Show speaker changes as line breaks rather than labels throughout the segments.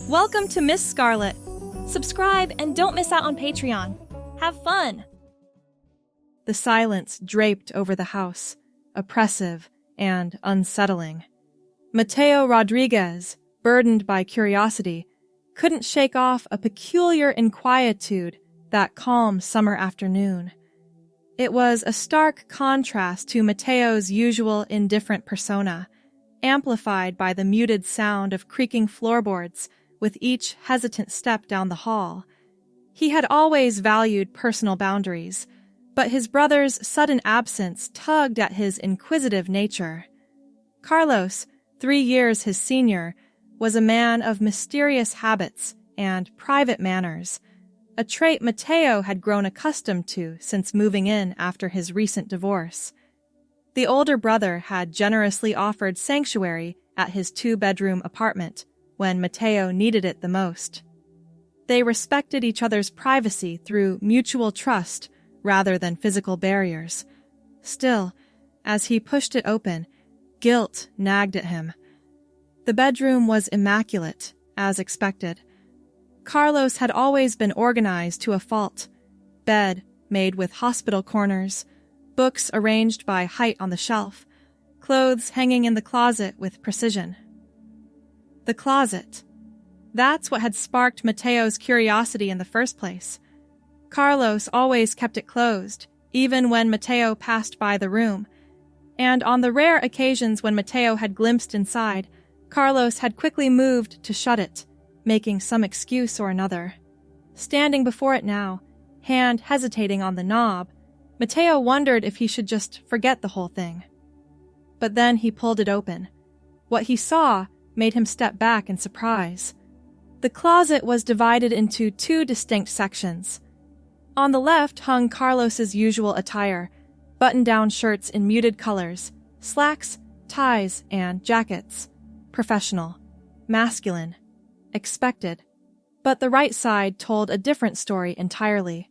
Welcome to Miss Scarlett. Subscribe and don't miss out on Patreon. Have fun! The silence draped over the house, oppressive and unsettling. Mateo Rodriguez, burdened by curiosity, couldn't shake off a peculiar inquietude that calm summer afternoon. It was a stark contrast to Mateo's usual indifferent persona, amplified by the muted sound of creaking floorboards with each hesitant step down the hall. He had always valued personal boundaries, but his brother's sudden absence tugged at his inquisitive nature. Carlos, 3 years his senior, was a man of mysterious habits and private manners, a trait Mateo had grown accustomed to since moving in after his recent divorce. The older brother had generously offered sanctuary at his 2-bedroom apartment when Mateo needed it the most. They respected each other's privacy through mutual trust rather than physical barriers. Still, as he pushed it open, guilt nagged at him. The bedroom was immaculate, as expected. Carlos had always been organized to a fault. Bed made with hospital corners, books arranged by height on the shelf, clothes hanging in the closet with precision. The closet. That's what had sparked Mateo's curiosity in the first place. Carlos always kept it closed, even when Mateo passed by the room, and on the rare occasions when Mateo had glimpsed inside, Carlos had quickly moved to shut it, making some excuse or another. Standing before it now, hand hesitating on the knob, Mateo wondered if he should just forget the whole thing. But then he pulled it open. What he saw made him step back in surprise. The closet was divided into 2 distinct sections. On the left hung Carlos's usual attire, button-down shirts in muted colors, slacks, ties, and jackets. Professional, masculine, expected. But the right side told a different story entirely.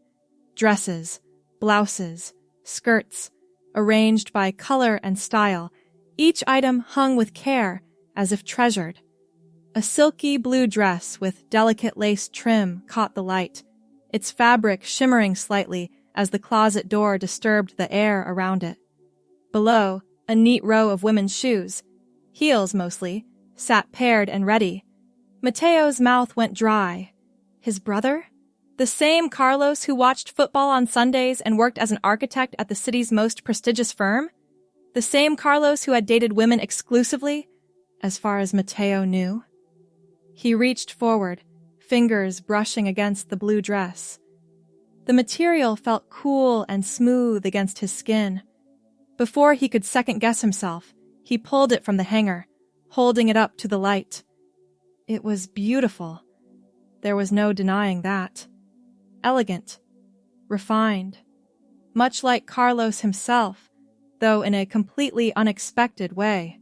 Dresses, blouses, skirts, arranged by color and style, each item hung with care, as if treasured. A silky blue dress with delicate lace trim caught the light, its fabric shimmering slightly as the closet door disturbed the air around it. Below, a neat row of women's shoes, heels mostly, sat paired and ready. Mateo's mouth went dry. His brother? The same Carlos who watched football on Sundays and worked as an architect at the city's most prestigious firm? The same Carlos who had dated women exclusively, as far as Mateo knew? He reached forward, fingers brushing against the blue dress. The material felt cool and smooth against his skin. Before he could second-guess himself, he pulled it from the hanger, holding it up to the light. It was beautiful. There was no denying that. Elegant, refined, much like Carlos himself, though in a completely unexpected way.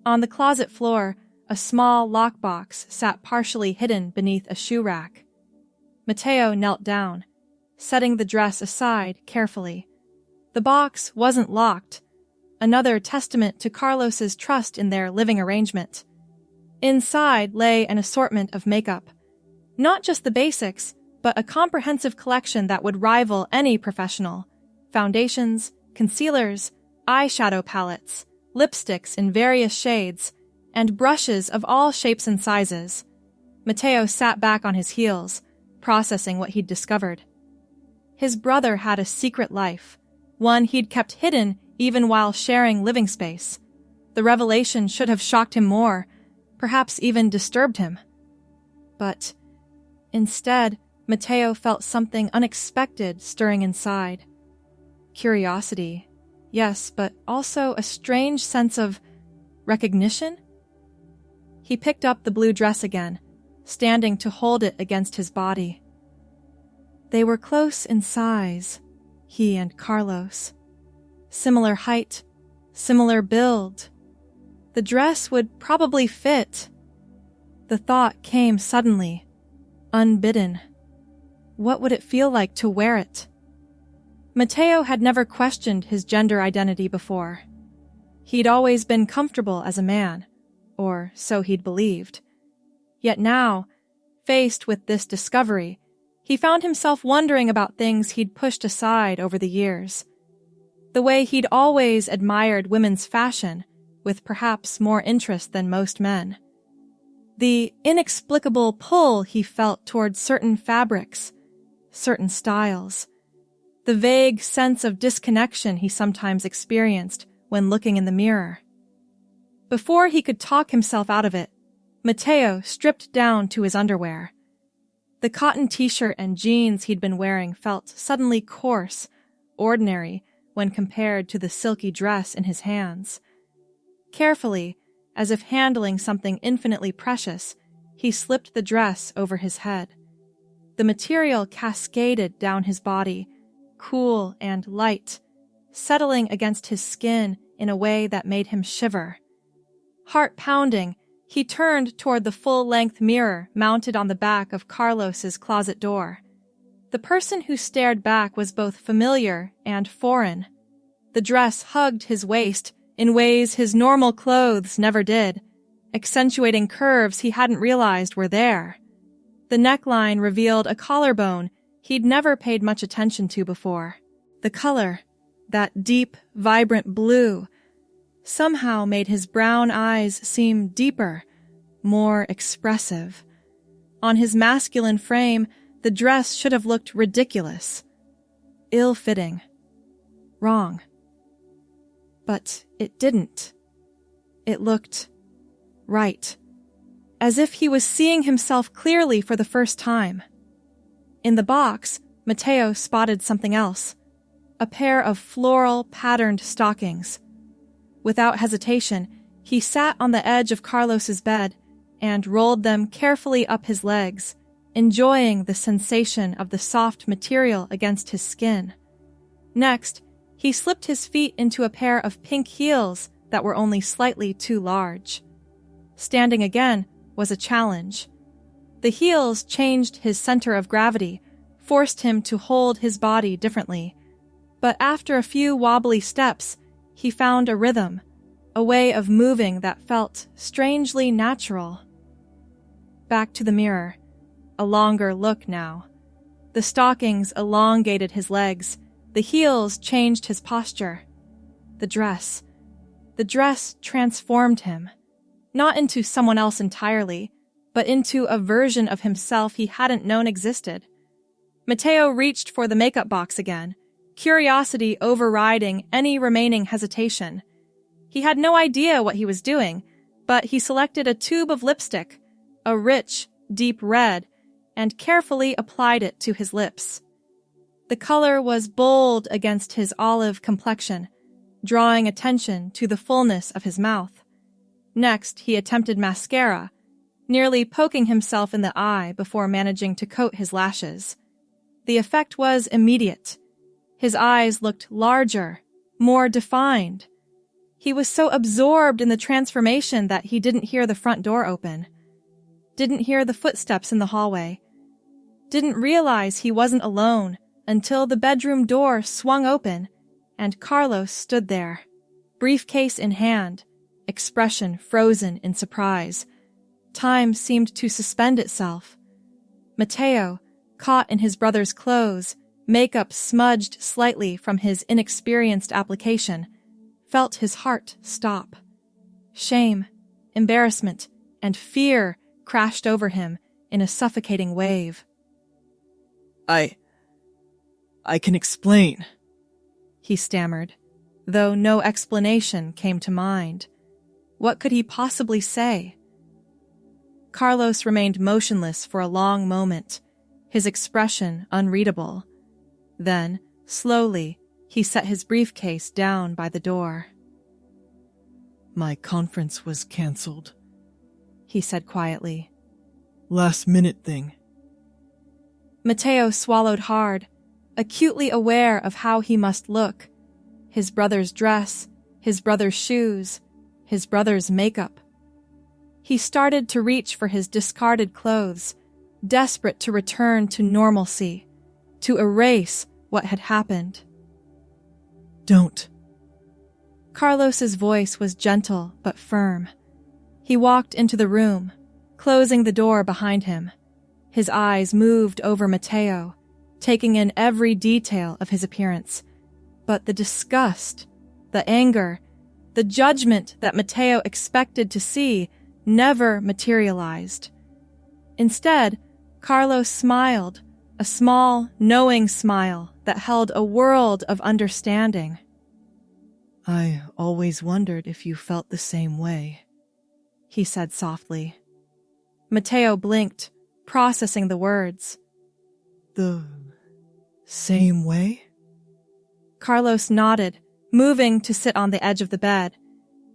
On the closet floor, a small lockbox sat partially hidden beneath a shoe rack. Mateo knelt down, setting the dress aside carefully. The box wasn't locked, another testament to Carlos's trust in their living arrangement. Inside lay an assortment of makeup. Not just the basics, but a comprehensive collection that would rival any professional. Foundations, concealers, eyeshadow palettes, lipsticks in various shades, and brushes of all shapes and sizes. Mateo sat back on his heels, processing what he'd discovered. His brother had a secret life, one he'd kept hidden even while sharing living space. The revelation should have shocked him more, perhaps even disturbed him. But instead, Mateo felt something unexpected stirring inside. Curiosity, yes, but also a strange sense of recognition? He picked up the blue dress again, standing to hold it against his body. They were close in size, he and Carlos. Similar height, similar build. The dress would probably fit. The thought came suddenly, unbidden. What would it feel like to wear it? Mateo had never questioned his gender identity before. He'd always been comfortable as a man, or so he'd believed. Yet now, faced with this discovery, he found himself wondering about things he'd pushed aside over the years. The way he'd always admired women's fashion, with perhaps more interest than most men. The inexplicable pull he felt toward certain fabrics, certain styles. The vague sense of disconnection he sometimes experienced when looking in the mirror. Before he could talk himself out of it, Mateo stripped down to his underwear. The cotton t-shirt and jeans he'd been wearing felt suddenly coarse, ordinary, when compared to the silky dress in his hands. Carefully, as if handling something infinitely precious, he slipped the dress over his head. The material cascaded down his body, cool and light, settling against his skin in a way that made him shiver. Heart pounding, he turned toward the full-length mirror mounted on the back of Carlos's closet door. The person who stared back was both familiar and foreign. The dress hugged his waist in ways his normal clothes never did, accentuating curves he hadn't realized were there. The neckline revealed a collarbone he'd never paid much attention to before. The color, that deep, vibrant blue, somehow made his brown eyes seem deeper, more expressive. On his masculine frame, the dress should have looked ridiculous, ill-fitting, wrong. But it didn't. It looked right, as if he was seeing himself clearly for the first time. In the box, Mateo spotted something else, a pair of floral, patterned stockings. Without hesitation, he sat on the edge of Carlos's bed and rolled them carefully up his legs, enjoying the sensation of the soft material against his skin. Next, he slipped his feet into a pair of pink heels that were only slightly too large. Standing again was a challenge. The heels changed his center of gravity, forced him to hold his body differently. But after a few wobbly steps, he found a rhythm, a way of moving that felt strangely natural. Back to the mirror, a longer look now. The stockings elongated his legs, the heels changed his posture. The dress transformed him, not into someone else entirely, but into a version of himself he hadn't known existed. Mateo reached for the makeup box again, curiosity overriding any remaining hesitation. He had no idea what he was doing, but he selected a tube of lipstick, a rich, deep red, and carefully applied it to his lips. The color was bold against his olive complexion, drawing attention to the fullness of his mouth. Next, he attempted mascara, nearly poking himself in the eye before managing to coat his lashes. The effect was immediate. His eyes looked larger, more defined. He was so absorbed in the transformation that he didn't hear the front door open, didn't hear the footsteps in the hallway, didn't realize he wasn't alone until the bedroom door swung open and Carlos stood there, briefcase in hand, expression frozen in surprise. Time seemed to suspend itself. Mateo, caught in his brother's clothes, makeup smudged slightly from his inexperienced application, felt his heart stop. Shame, embarrassment, and fear crashed over him in a suffocating wave.
I can explain,
he stammered, though no explanation came to mind. What could he possibly say? Carlos remained motionless for a long moment, his expression unreadable. Then, slowly, he set his briefcase down by the door.
My conference was canceled,
he said quietly.
Last-minute thing.
Mateo swallowed hard, acutely aware of how he must look. His brother's dress, his brother's shoes, his brother's makeup. He started to reach for his discarded clothes, desperate to return to normalcy, to erase what had happened.
Don't.
Carlos's voice was gentle but firm. He walked into the room, closing the door behind him. His eyes moved over Matteo, taking in every detail of his appearance. But the disgust, the anger, the judgment that Matteo expected to see never materialized. Instead, Carlos smiled, a small, knowing smile that held a world of understanding.
I always wondered if you felt the same way,
he said softly. Matteo blinked, processing the words.
The same way?
Carlos nodded, moving to sit on the edge of the bed.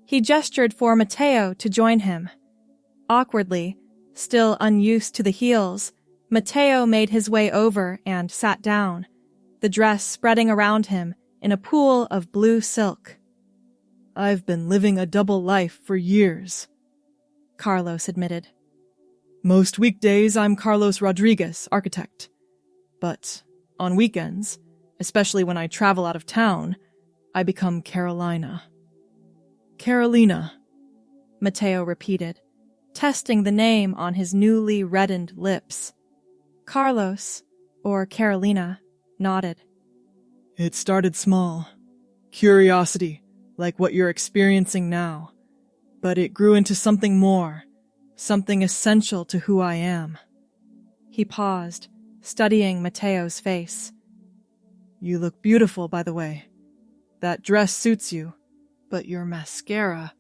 He gestured for Matteo to join him. Awkwardly, still unused to the heels, Matteo made his way over and sat down, the dress spreading around him in a pool of blue silk.
I've been living a double life for years,
Carlos admitted.
Most weekdays I'm Carlos Rodriguez, architect. But on weekends, especially when I travel out of town, I become Carolina. Carolina,
Matteo repeated, testing the name on his newly reddened lips. Carlos, or Carolina, nodded.
It started small. Curiosity, like what you're experiencing now. But it grew into something more, something essential to who I am.
He paused, studying Matteo's face.
You look beautiful, by the way. That dress suits you, but your mascara...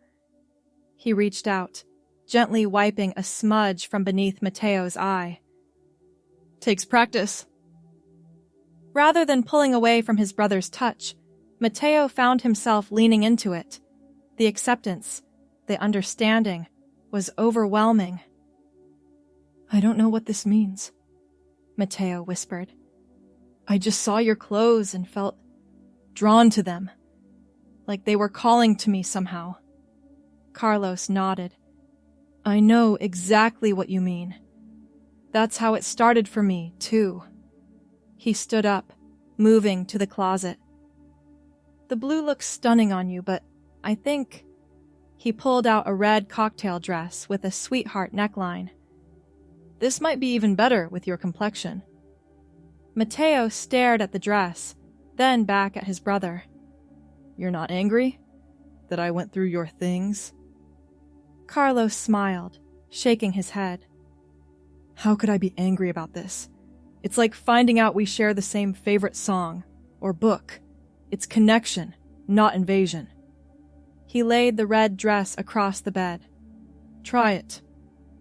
He reached out, gently wiping a smudge from beneath Matteo's eye.
Takes practice.
Rather than pulling away from his brother's touch, Matteo found himself leaning into it. The acceptance, the understanding, was overwhelming.
I don't know what this means,
Matteo whispered.
I just saw your clothes and felt drawn to them, like they were calling to me somehow.
Carlos nodded.
I know exactly what you mean. That's how it started for me, too.
He stood up, moving to the closet. The blue looks stunning on you, but I think... He pulled out a red cocktail dress with a sweetheart neckline.
This might be even better with your complexion.
Matteo stared at the dress, then back at his brother.
You're not angry? That I went through your things?
Carlos smiled, shaking his head.
How could I be angry about this? It's like finding out we share the same favorite song or book. It's connection, not invasion.
He laid the red dress across the bed.
Try it,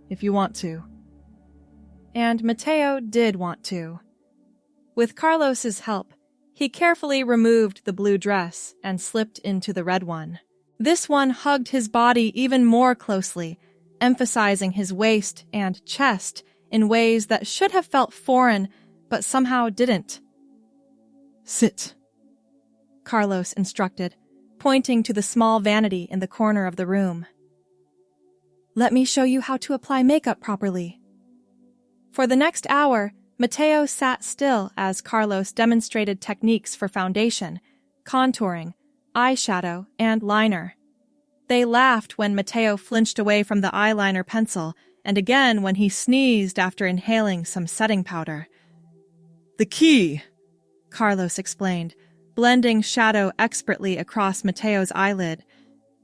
if you want to.
And Matteo did want to. With Carlos's help, he carefully removed the blue dress and slipped into the red one. This one hugged his body even more closely, emphasizing his waist and chest in ways that should have felt foreign, but somehow didn't.
Sit,
Carlos instructed, pointing to the small vanity in the corner of the room. Let me show you how to apply makeup properly. For the next hour, Matteo sat still as Carlos demonstrated techniques for foundation, contouring, eyeshadow, and liner. They laughed when Matteo flinched away from the eyeliner pencil, and again when he sneezed after inhaling some setting powder.
The key,
Carlos explained, blending shadow expertly across Matteo's eyelid,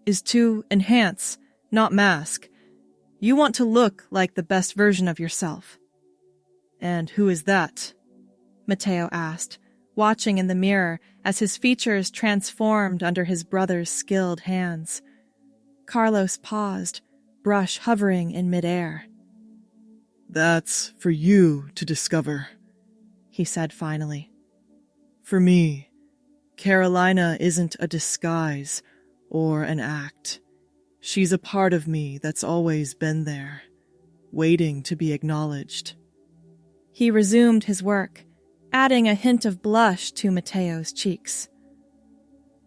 is to enhance, not mask. You want to look like the best version of yourself. And who is that?
Matteo asked, watching in the mirror as his features transformed under his brother's skilled hands. Carlos paused, brush hovering in midair.
That's for you to discover, he said finally. For me, Carolina isn't a disguise or an act. She's a part of me that's always been there, waiting to be acknowledged.
He resumed his work, adding a hint of blush to Matteo's cheeks.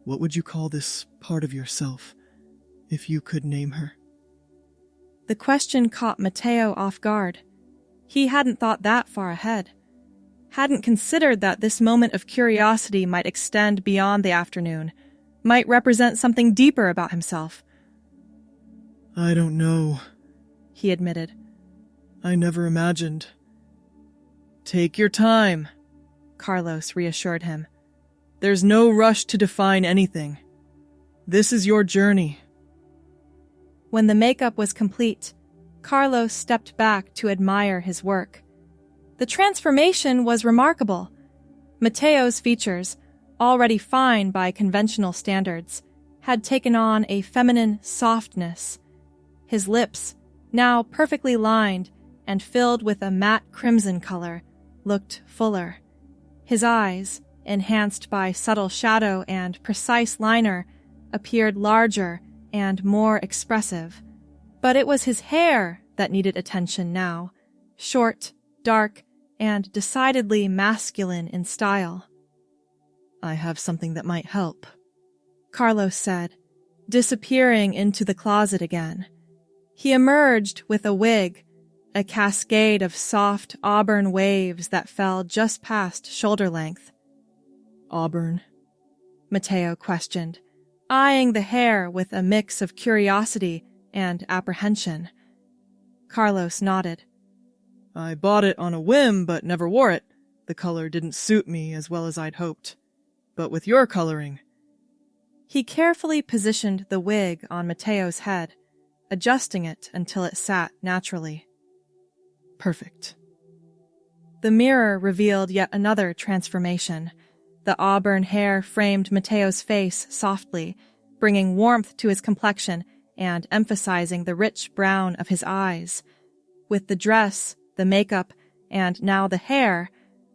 What would you call this part of yourself, if you could name her?
The question caught Matteo off guard. He hadn't thought that far ahead. Hadn't considered that this moment of curiosity might extend beyond the afternoon, might represent something deeper about himself.
I don't know,
he admitted,
I never imagined. Take your time, Carlos reassured him. There's no rush to define anything. This is your journey.
When the makeup was complete, Carlos stepped back to admire his work. The transformation was remarkable. Mateo's features, already fine by conventional standards, had taken on a feminine softness. His lips, now perfectly lined and filled with a matte crimson color, looked fuller. His eyes, enhanced by subtle shadow and precise liner, appeared larger and more expressive. But it was his hair that needed attention now, short, dark, and decidedly masculine in style.
I have something that might help,
Carlos said, disappearing into the closet again. He emerged with a wig, a cascade of soft auburn waves that fell just past shoulder length.
Auburn?
Mateo questioned, eyeing the hair with a mix of curiosity and apprehension. Carlos nodded.
I bought it on a whim but never wore it. The color didn't suit me as well as I'd hoped. But with your coloring...
He carefully positioned the wig on Mateo's head, adjusting it until it sat naturally.
Perfect.
The mirror revealed yet another transformation. The auburn hair framed Mateo's face softly, bringing warmth to his complexion and emphasizing the rich brown of his eyes. With the dress, the makeup, and now the hair,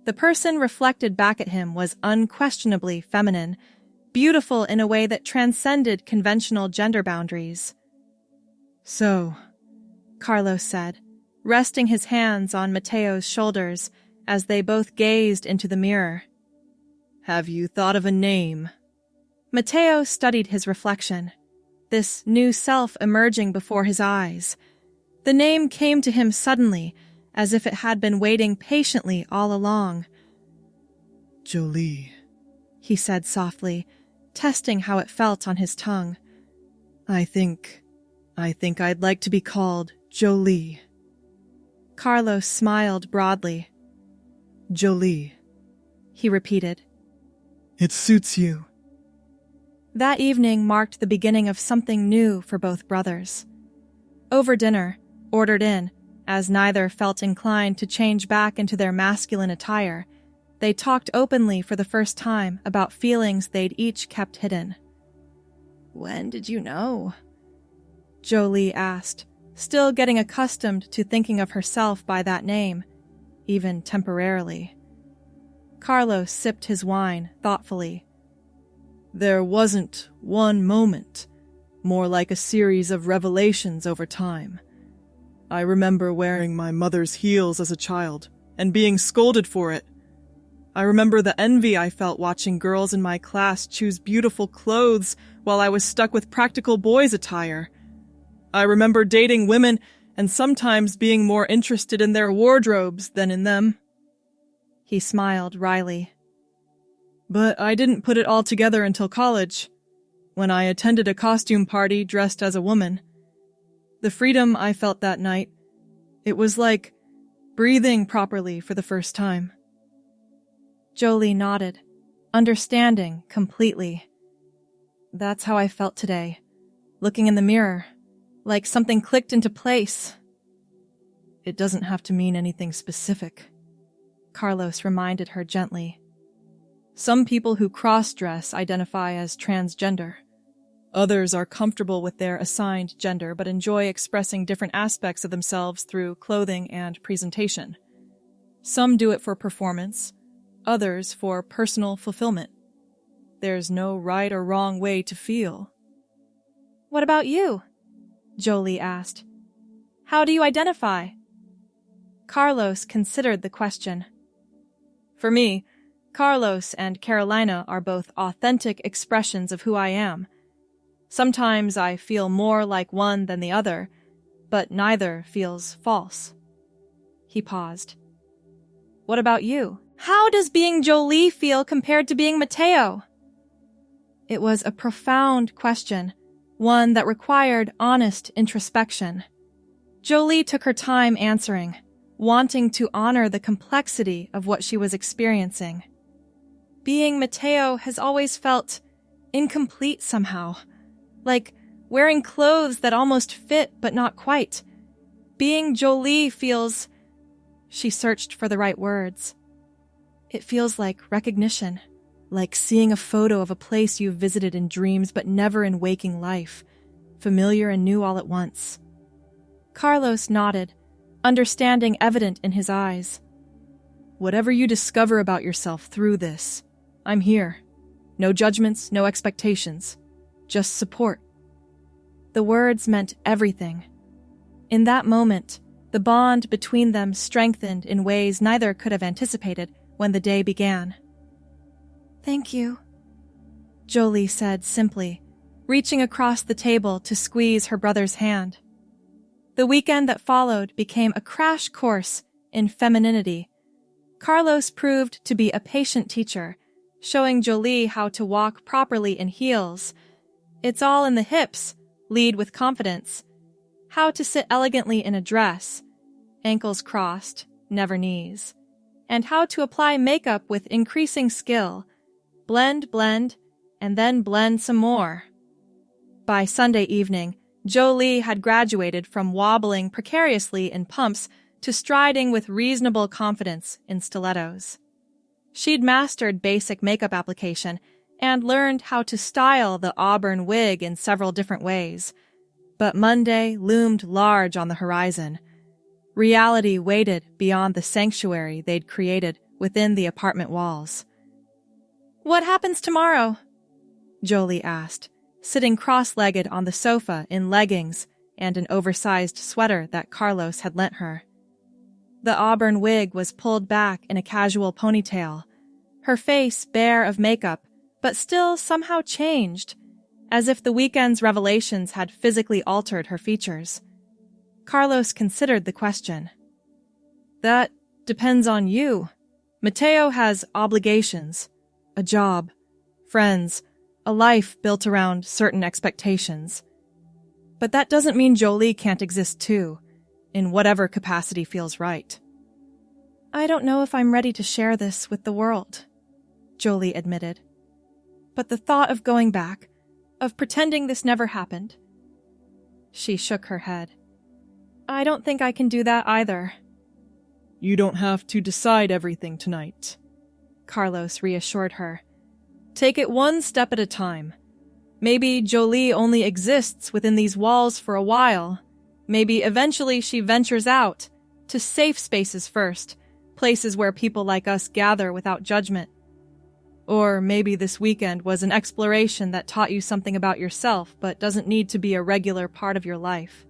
the person reflected back at him was unquestionably feminine, beautiful in a way that transcended conventional gender boundaries.
So,
Carlos said, resting his hands on Mateo's shoulders as they both gazed into the mirror.
Have you thought of a name?
Mateo studied his reflection, this new self emerging before his eyes. The name came to him suddenly, as if it had been waiting patiently all along.
Jolie,
he said softly, testing how it felt on his tongue.
I think I'd like to be called Jolie.
Carlos smiled broadly.
Jolie,
he repeated.
It suits you.
That evening marked the beginning of something new for both brothers. Over dinner, ordered in, as neither felt inclined to change back into their masculine attire, they talked openly for the first time about feelings they'd each kept hidden.
When did you know?
Jolie asked, still getting accustomed to thinking of herself by that name, even temporarily. Carlos sipped his wine thoughtfully.
There wasn't one moment, more like a series of revelations over time. I remember wearing my mother's heels as a child and being scolded for it. I remember the envy I felt watching girls in my class choose beautiful clothes while I was stuck with practical boys' attire. I remember dating women and sometimes being more interested in their wardrobes than in them.
He smiled wryly.
But I didn't put it all together until college, when I attended a costume party dressed as a woman. The freedom I felt that night, it was like breathing properly for the first time.
Jolie nodded, understanding completely. That's how I felt today, looking in the mirror, like something clicked into place.
It doesn't have to mean anything specific,
Carlos reminded her gently.
Some people who cross-dress identify as transgender. Others are comfortable with their assigned gender but enjoy expressing different aspects of themselves through clothing and presentation. Some do it for performance, others for personal fulfillment. There's no right or wrong way to feel.
What about you? Jolie asked. How do you identify? Carlos considered the question.
For me, Carlos and Carolina are both authentic expressions of who I am. Sometimes I feel more like one than the other, but neither feels false.
He paused. What about you? How does being Jolie feel compared to being Mateo? It was a profound question, one that required honest introspection. Jolie took her time answering, wanting to honor the complexity of what she was experiencing. Being Mateo has always felt incomplete somehow, like wearing clothes that almost fit but not quite. Being Jolie feels... She searched for the right words. It feels like recognition, like seeing a photo of a place you've visited in dreams but never in waking life, familiar and new all at once. Carlos nodded, understanding evident in his eyes. Whatever you discover about yourself through this, I'm here. No judgments, no expectations. Just support. The words meant everything. In that moment, the bond between them strengthened in ways neither could have anticipated when the day began. Thank you, Jolie said simply, reaching across the table to squeeze her brother's hand. The weekend that followed became a crash course in femininity. Carlos proved to be a patient teacher, showing Jolie how to walk properly in heels. It's all in the hips, lead with confidence. How to sit elegantly in a dress, ankles crossed, never knees. And how to apply makeup with increasing skill. Blend, and then blend some more. By Sunday evening, Jolie had graduated from wobbling precariously in pumps to striding with reasonable confidence in stilettos. She'd mastered basic makeup application and learned how to style the auburn wig in several different ways. But Monday loomed large on the horizon. Reality waited beyond the sanctuary they'd created within the apartment walls. What happens tomorrow? Jolie asked, sitting cross-legged on the sofa in leggings and an oversized sweater that Carlos had lent her. The auburn wig was pulled back in a casual ponytail, her face bare of makeup, but still somehow changed, as if the weekend's revelations had physically altered her features. Carlos considered the question. That depends on you. Mateo has obligations, a job, friends, a life built around certain expectations. But that doesn't mean Jolie can't exist too, in whatever capacity feels right. I don't know if I'm ready to share this with the world, Jolie admitted. But the thought of going back, of pretending this never happened. She shook her head. I don't think I can do that either.
You don't have to decide everything tonight,
Carlos reassured her. Take it one step at a time. Maybe Jolie only exists within these walls for a while. Maybe eventually she ventures out, to safe spaces first, places where people like us gather without judgment. Or maybe this weekend was an exploration that taught you something about yourself but doesn't need to be a regular part of your life.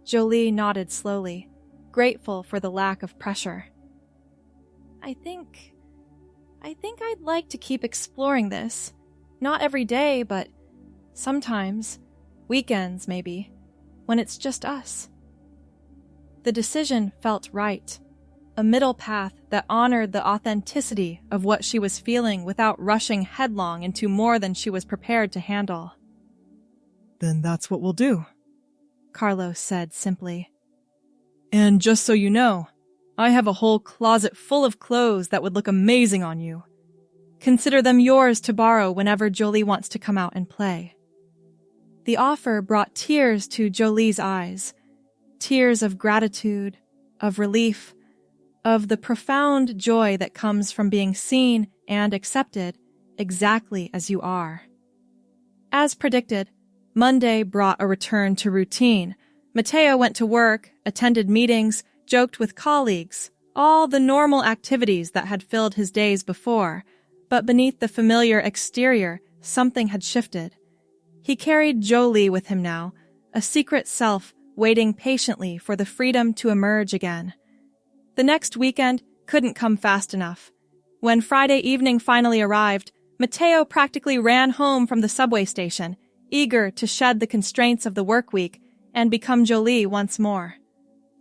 Jolie nodded slowly, grateful for the lack of pressure. I think I'd like to keep exploring this. Not every day, but sometimes, weekends maybe, when it's just us. The decision felt right, a middle path that honored the authenticity of what she was feeling without rushing headlong into more than she was prepared to handle.
Then that's what we'll do,
Carlos said simply.
And just so you know, I have a whole closet full of clothes that would look amazing on you. Consider them yours to borrow whenever Jolie wants to come out and play. The offer brought tears to Jolie's eyes, tears of gratitude, of relief, of the profound joy that comes from being seen and accepted exactly as you are. As predicted, Monday brought a return to routine. Mateo went to work, attended meetings, joked with colleagues, all the normal activities that had filled his days before, but beneath the familiar exterior, something had shifted. He carried Jolie with him now, a secret self waiting patiently for the freedom to emerge again. The next weekend couldn't come fast enough. When Friday evening finally arrived, Mateo practically ran home from the subway station, eager to shed the constraints of the work week and become Jolie once more.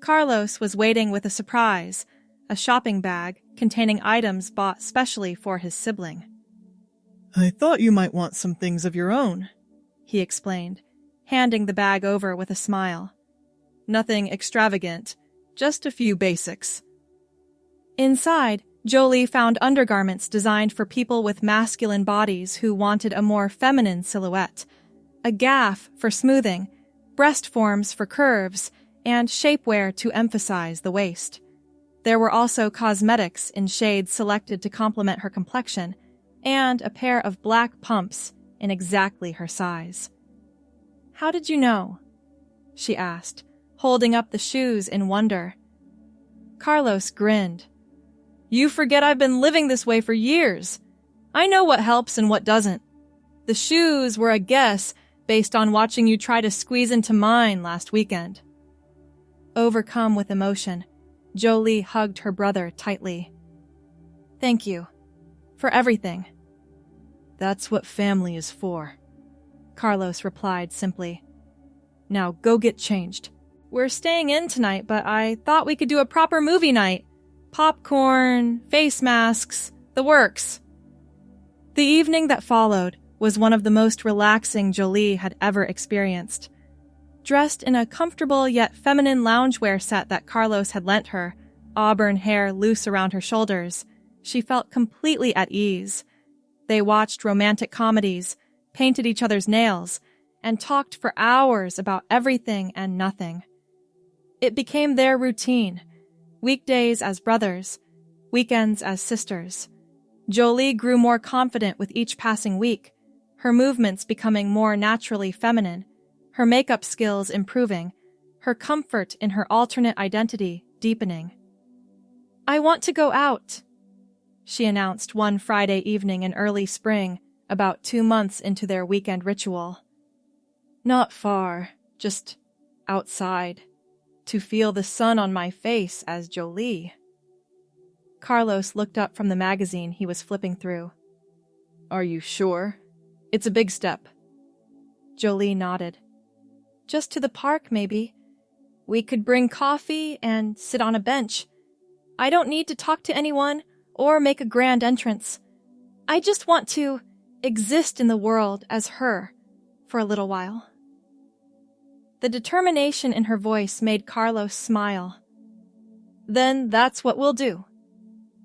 Carlos was waiting with a surprise, a shopping bag containing items bought specially for his sibling. I thought you might want some things of your own,
he explained, handing the bag over with a smile. Nothing extravagant, just a few basics. Inside, Jolie found undergarments designed for people with masculine bodies who wanted a more feminine silhouette, a gaff for smoothing, breast forms for curves, and shapewear to emphasize the waist. There were also cosmetics in shades selected to complement her complexion, and a pair of black pumps in exactly her size. "How did you know?" she asked, holding up the shoes in wonder. Carlos grinned. "You forget I've been living this way for years. I know what helps and what doesn't. The shoes were a guess based on watching you try to squeeze into mine last weekend." Overcome with emotion, Jolie hugged her brother tightly. "Thank you. For everything." "That's what family is for," Carlos replied simply. "Now go get changed." "We're staying in tonight, but I thought we could do a proper movie night. Popcorn, face masks, the works." The evening that followed was one of the most relaxing Jolie had ever experienced. Dressed in a comfortable yet feminine loungewear set that Carlos had lent her, auburn hair loose around her shoulders, she felt completely at ease. They watched romantic comedies, painted each other's nails, and talked for hours about everything and nothing. It became their routine, weekdays as brothers, weekends as sisters. Jolie grew more confident with each passing week, her movements becoming more naturally feminine, her makeup skills improving, her comfort in her alternate identity deepening. "I want to go out," she announced one Friday evening in early spring, about 2 months into their weekend ritual. "Not far, just outside, to feel the sun on my face as Jolie." Carlos looked up from the magazine he was flipping through. "Are you sure? It's a big step." Jolie nodded. "Just to the park, maybe. We could bring coffee and sit on a bench. I don't need to talk to anyone or make a grand entrance. I just want to exist in the world as her for a little while." The determination in her voice made Carlos smile. "Then that's what we'll do.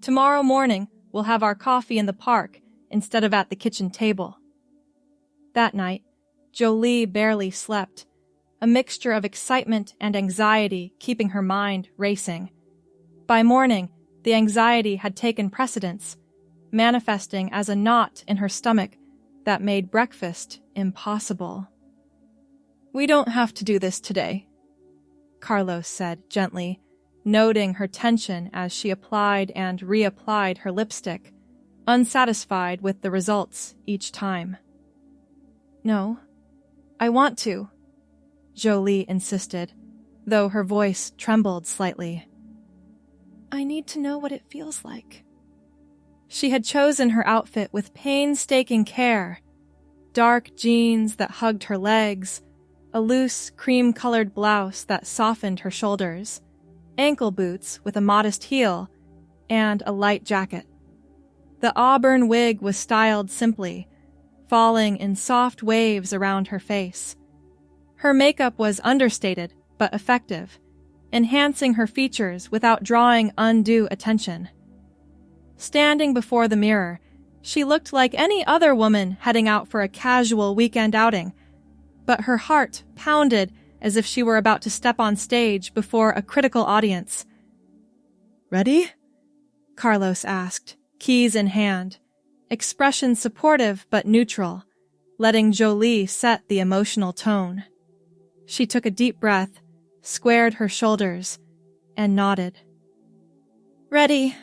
Tomorrow morning, we'll have our coffee in the park instead of at the kitchen table." That night, Jolie barely slept, a mixture of excitement and anxiety keeping her mind racing. By morning, the anxiety had taken precedence, manifesting as a knot in her stomach that made breakfast impossible. "We don't have to do this today," Carlos said gently, noting her tension as she applied and reapplied her lipstick, unsatisfied with the results each time. "No, I want to," Jolie insisted, though her voice trembled slightly. "I need to know what it feels like." She had chosen her outfit with painstaking care. Dark jeans that hugged her legs, a loose cream-colored blouse that softened her shoulders, ankle boots with a modest heel, and a light jacket. The auburn wig was styled simply, falling in soft waves around her face. Her makeup was understated but effective, enhancing her features without drawing undue attention. Standing before the mirror, she looked like any other woman heading out for a casual weekend outing, but her heart pounded as if she were about to step on stage before a critical audience. "Ready?" Carlos asked, keys in hand, expression supportive but neutral, letting Jolie set the emotional tone. She took a deep breath, squared her shoulders, and nodded. "Ready."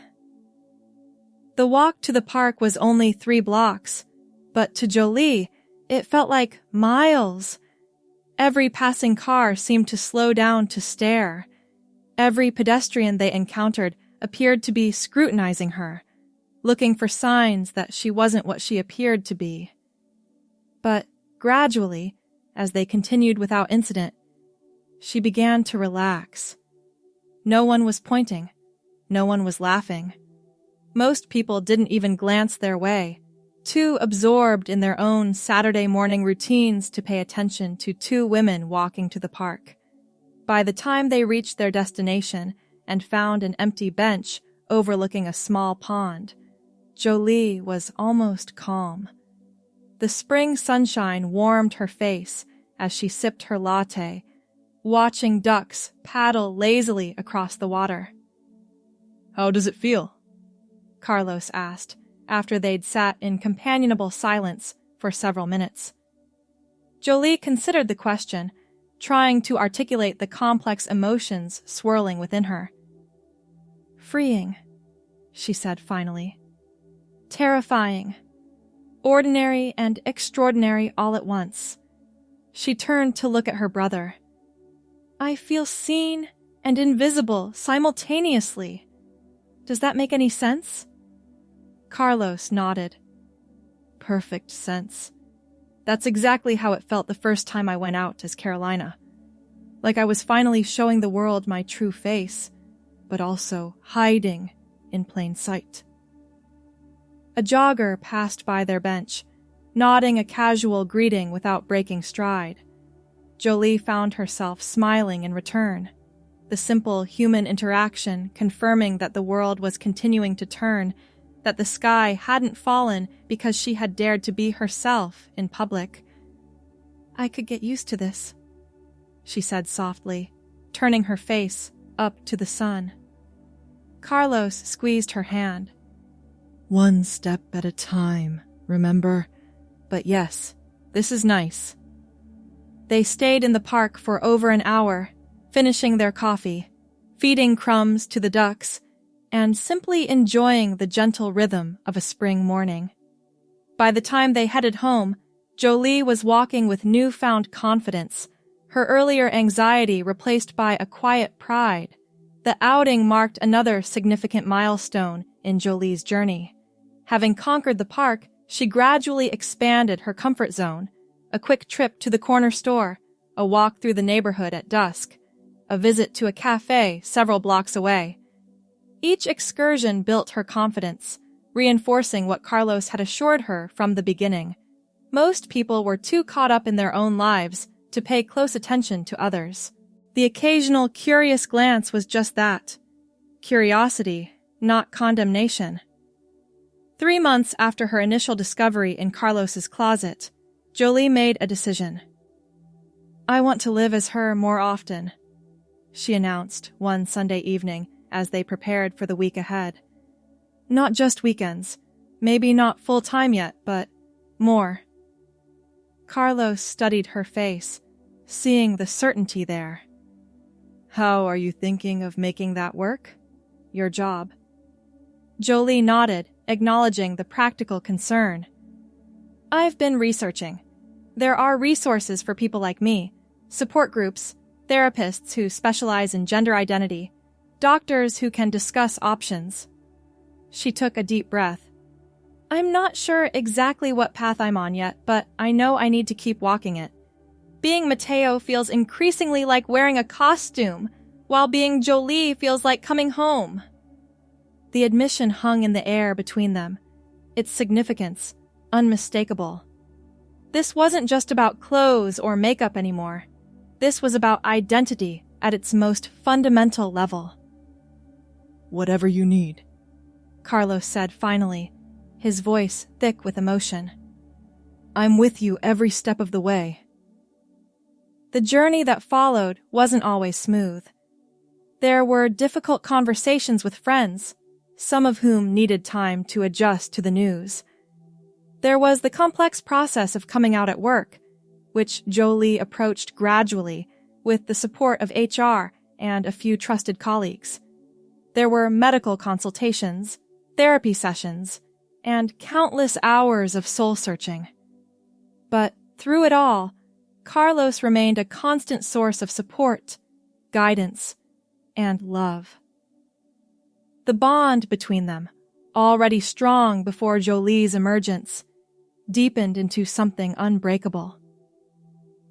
The walk to the park was only 3 blocks, but to Jolie, it felt like miles. Every passing car seemed to slow down to stare. Every pedestrian they encountered appeared to be scrutinizing her, looking for signs that she wasn't what she appeared to be. But gradually, as they continued without incident, she began to relax. No one was pointing. No one was laughing. Most people didn't even glance their way, too absorbed in their own Saturday morning routines to pay attention to 2 women walking to the park. By the time they reached their destination and found an empty bench overlooking a small pond, Jolie was almost calm. The spring sunshine warmed her face as she sipped her latte, watching ducks paddle lazily across the water.
"How does it feel?"
Carlos asked, after they'd sat in companionable silence for several minutes. Jolie considered the question, trying to articulate the complex emotions swirling within her. "Freeing," she said finally. "Terrifying. Ordinary and extraordinary all at once." She turned to look at her brother. "I feel seen and invisible simultaneously. Does that make any sense?" Carlos nodded. "Perfect sense. That's exactly how it felt the first time I went out as Carolina. Like I was finally showing the world my true face, but also hiding in plain sight." A jogger passed by their bench, nodding a casual greeting without breaking stride. Jolie found herself smiling in return, the simple human interaction confirming that the world was continuing to turn, that the sky hadn't fallen because she had dared to be herself in public. "I could get used to this," she said softly, turning her face up to the sun. Carlos squeezed her hand. "One step at a time, remember? But yes, this is nice." They stayed in the park for over an hour, finishing their coffee, feeding crumbs to the ducks, and simply enjoying the gentle rhythm of a spring morning. By the time they headed home, Jolie was walking with newfound confidence, her earlier anxiety replaced by a quiet pride. The outing marked another significant milestone in Jolie's journey. Having conquered the park, she gradually expanded her comfort zone, a quick trip to the corner store, a walk through the neighborhood at dusk, a visit to a cafe several blocks away. Each excursion built her confidence, reinforcing what Carlos had assured her from the beginning. Most people were too caught up in their own lives to pay close attention to others. The occasional curious glance was just that. Curiosity, not condemnation. 3 months after her initial discovery in Carlos's closet, Jolie made a decision. "I want to live as her more often," she announced one Sunday evening as they prepared for the week ahead. "Not just weekends, maybe not full-time yet, but more." Carlos studied her face, seeing the certainty there. "How are you thinking of making that work? Your job?" Jolie nodded, acknowledging the practical concern. "I've been researching. There are resources for people like me, support groups, therapists who specialize in gender identity, doctors who can discuss options." She took a deep breath. "I'm not sure exactly what path I'm on yet, but I know I need to keep walking it. Being Mateo feels increasingly like wearing a costume, while being Jolie feels like coming home." The admission hung in the air between them, its significance unmistakable. This wasn't just about clothes or makeup anymore. This was about identity at its most fundamental level. "Whatever you need," Carlos said finally, his voice thick with emotion. "I'm with you every step of the way." The journey that followed wasn't always smooth. There were difficult conversations with friends, some of whom needed time to adjust to the news. There was the complex process of coming out at work, which Jolie approached gradually with the support of HR and a few trusted colleagues. There were medical consultations, therapy sessions, and countless hours of soul-searching. But through it all, Carlos remained a constant source of support, guidance, and love. The bond between them, already strong before Jolie's emergence, deepened into something unbreakable.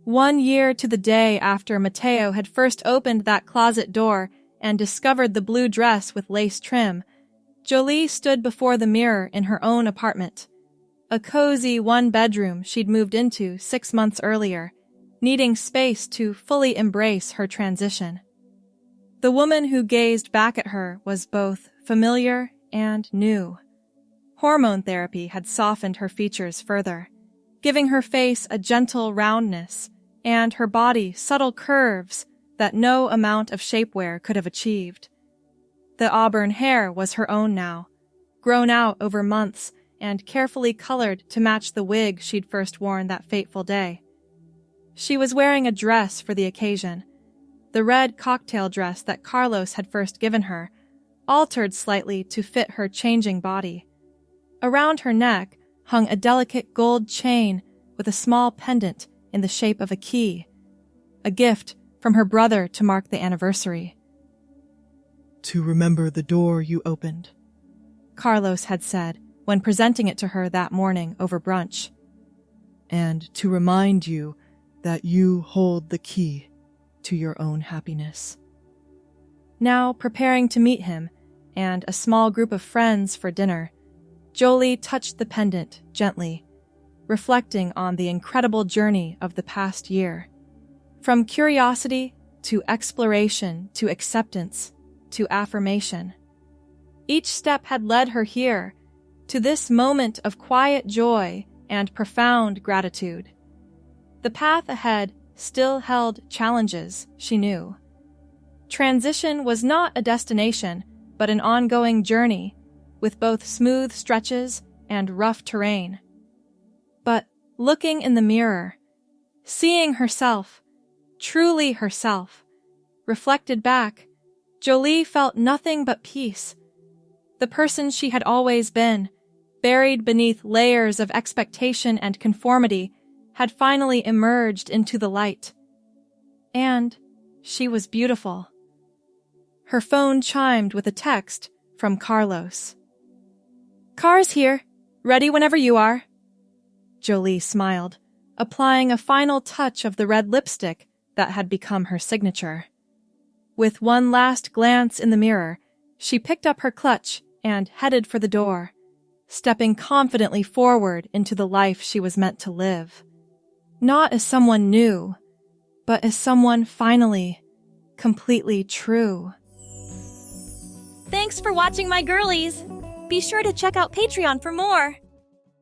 1 year to the day after Mateo had first opened that closet door and discovered the blue dress with lace trim, Jolie stood before the mirror in her own apartment, a cozy 1-bedroom she'd moved into 6 months earlier, needing space to fully embrace her transition. The woman who gazed back at her was both familiar and new. Hormone therapy had softened her features further, giving her face a gentle roundness and her body subtle curves that no amount of shapewear could have achieved. The auburn hair was her own now, grown out over months and carefully colored to match the wig she'd first worn that fateful day. She was wearing a dress for the occasion, the red cocktail dress that Carlos had first given her, altered slightly to fit her changing body. Around her neck hung a delicate gold chain with a small pendant in the shape of a key, a gift from her brother to mark the anniversary.
"To remember the door you opened,"
Carlos had said when presenting it to her that morning over brunch.
"And to remind you that you hold the key to your own happiness."
Now preparing to meet him and a small group of friends for dinner, Jolie touched the pendant gently, reflecting on the incredible journey of the past year. From curiosity to exploration to acceptance to affirmation. Each step had led her here, to this moment of quiet joy and profound gratitude. The path ahead still held challenges, she knew. Transition was not a destination, but an ongoing journey, with both smooth stretches and rough terrain. But looking in the mirror, seeing herself, truly herself, reflected back, Jolie felt nothing but peace. The person she had always been, buried beneath layers of expectation and conformity, had finally emerged into the light. And she was beautiful. Her phone chimed with a text from Carlos. "Car's here. Ready whenever you are." Jolie smiled, applying a final touch of the red lipstick that had become her signature. With one last glance in the mirror, she picked up her clutch and headed for the door, stepping confidently forward into the life she was meant to live. Not as someone new, but as someone finally, completely true.
Thanks for watching, my girlies! Be sure to check out Patreon for more!